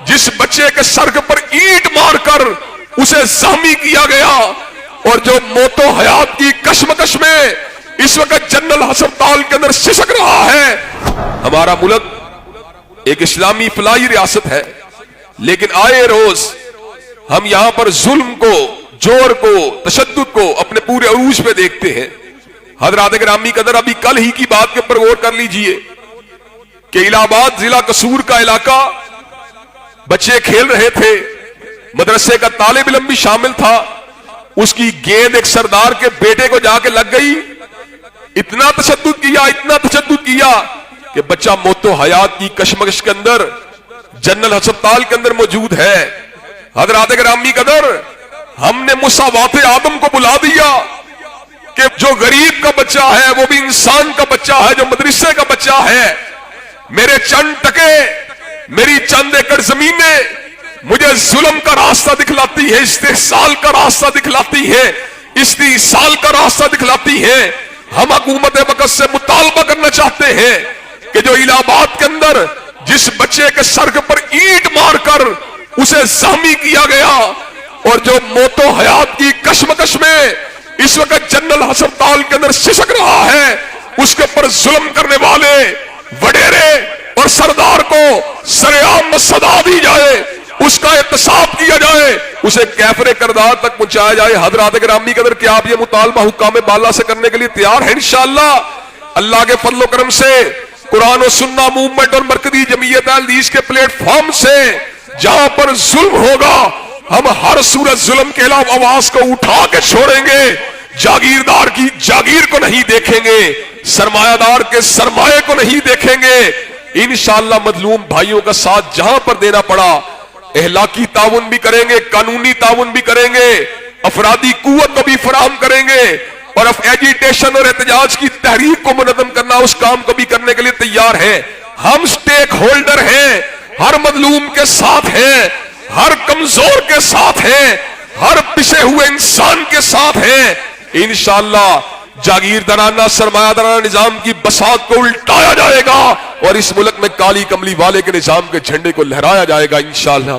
जिस बच्चे के सर पर ईंट मारकर उसे जख्मी किया गया और जो मौतो हयात की कश्मकश में इस वक्त जनरल अस्पताल के अंदर सिसक रहा है। हमारा मुल्क एक इस्लामी फलाही रियासत है, लेकिन आए रोज हम यहां पर जुल्म को, जोर को, तशद्दुद को अपने पूरे अरूज पे देखते हैं। हजरात गिरामी कदर, अभी कल ही की बात के ऊपर गौर कर लीजिए कि इलाहाबाद जिला कसूर का इलाका, बच्चे खेल रहे थे, मदरसे का तालिब इल्म भी शामिल था, उसकी गेंद एक सरदार के बेटे को जाके लग गई। इतना तशद्दुद किया कि बच्चा मौतो हयात की कशमकश के अंदर जनरल अस्पताल के अंदर मौजूद है। हजरात गिरामी कदर, हमने मुसावाते आदम को बुला दिया कि जो गरीब का बच्चा है वो भी इंसान का बच्चा है, जो मदरसे का बच्चा है। मेरे चंद टके, मेरी चंद एकड़ जमीनें मुझे जुल्म का रास्ता दिखलाती है, इस्तेहसाल का रास्ता दिखलाती है, इस्तीसाल का रास्ता दिखलाती है। हम हुकूमत वक्त से मुतालबा करना चाहते हैं कि जो इलाहाबाद के अंदर जिस बच्चे के सर पर ईंट मारकर उसे जख्मी किया गया और जो मौतो हयात की कश्मकश में इस वक्त जनरल अस्पताल के अंदर सिसक रहा है, उसके ऊपर जुल्म करने वाले वडेरे और सरदार को सरेआम सजा दी जाए, उसका एहतसाब किया जाए, उसे कैफरे करदार तक पहुंचाया जाए। हजरात गिरामी कदर, क्या आप ये मुतालबा हुक्काम बाला से करने के लिए तैयार है? इंशाअल्लाह अल्लाह के फजल करम से कुरान और सुन्ना मूवमेंट और मरकजी जमीयत अहल-हदीस के प्लेटफॉर्म से जहां पर जुल्म होगा, हम हर सूरत जुल्म के खिलाफ आवाज को उठा के छोड़ेंगे। जागीरदार की जागीर को नहीं देखेंगे, सरमायादार के सरमाए को नहीं देखेंगे। इंशाअल्लाह मजलूम भाइयों का साथ जहां पर देना पड़ा, एहलाकी ताउन भी करेंगे, कानूनी ताउन भी करेंगे, अफरादी कुव्वत को भी फराहम करेंगे और एजिटेशन और एहतजाज की तहरीक को मुनज़्ज़म करना, उस काम को भी करने के लिए तैयार हैं। हम स्टेक होल्डर हैं, हर मजलूम के साथ हैं, हर कमजोर के साथ हैं, हर पिछे हुए इंसान के साथ हैं। इंशाअल्लाह जागीरदाराना सरमायादाराना निजाम की बसात को उल्टाया जाएगा और इस मुल्क में काली कमली वाले के निजाम के झंडे को लहराया जाएगा इंशाअल्लाह।